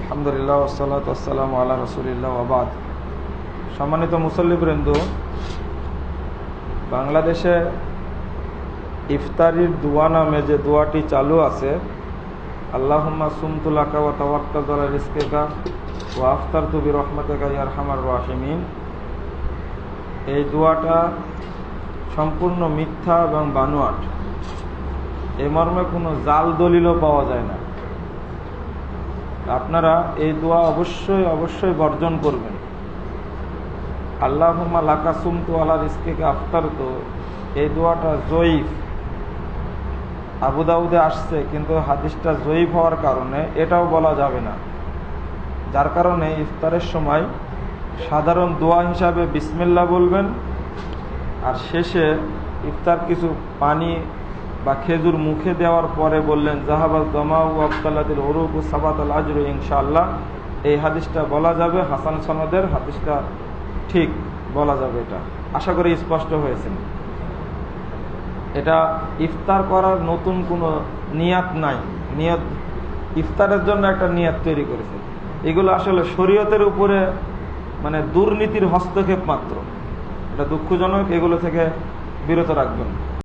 আলহামদুলিল্লাহ ওয়াসসালাতু ওয়াসসালামু আলা রাসূলিল্লাহ ওয়া বাদ। সম্মানিত মুসল্লিবৃন্দ, বাংলাদেশে ইফতারির দোয়া নামে যে দোয়াটি চালু আছে, আল্লাহুম্মা সুমতু লাকা ওয়া তাওয়াক্কালতু আলা রিজকিকা ওয়া আফতারতু বিরহমাতিকা ইয়া আরহামার রাহিমিন, এই দোয়াটা সম্পূর্ণ মিথ্যা এবং বানোয়াট। এ মর্মে কোনো জাল দলিলও পাওয়া যায় না। আপনারা এই দোয়া অবশ্যই বর্জন করবেন। আল্লাহুম্মা লাকা সুমতু আলা রিজকিকা আফতারতু, এই দোয়াটা জয়ীফ, আবু দাউদে আসছে, কিন্তু হাদিসটা জয়ীফ হওয়ার কারণে এটাও বলা যাবে না। যার কারণে ইফতারের সময় সাধারণ দোয়া হিসাবে বিসমিল্লাহ বলবেন, আর শেষে ইফতার কিছু পানি বা খেজুর মুখে দেওয়ার পরে বললেন জাহাবাল দমাউ আবতালাতিল উরুকু সাবাতাল আজরু ইনশাআল্লাহ। এই হাদিসটা বলা যাবে, হাসান সনদের হাদিসটা ঠিক বলা যাবে। এটা আশা করি স্পষ্ট হয়েছে। এটা ইফতার করার নতুন কোনো নিয়াত নাই। নিয়ত ইফতারের জন্য একটা নিয়াত তৈরি করেছে। এগুলো আসলে শরীয়তের উপরে দুর্নীতির হস্তক্ষেপ মাত্র। এটা দুঃখজনক, এগুলো থেকে বিরত রাখবেন।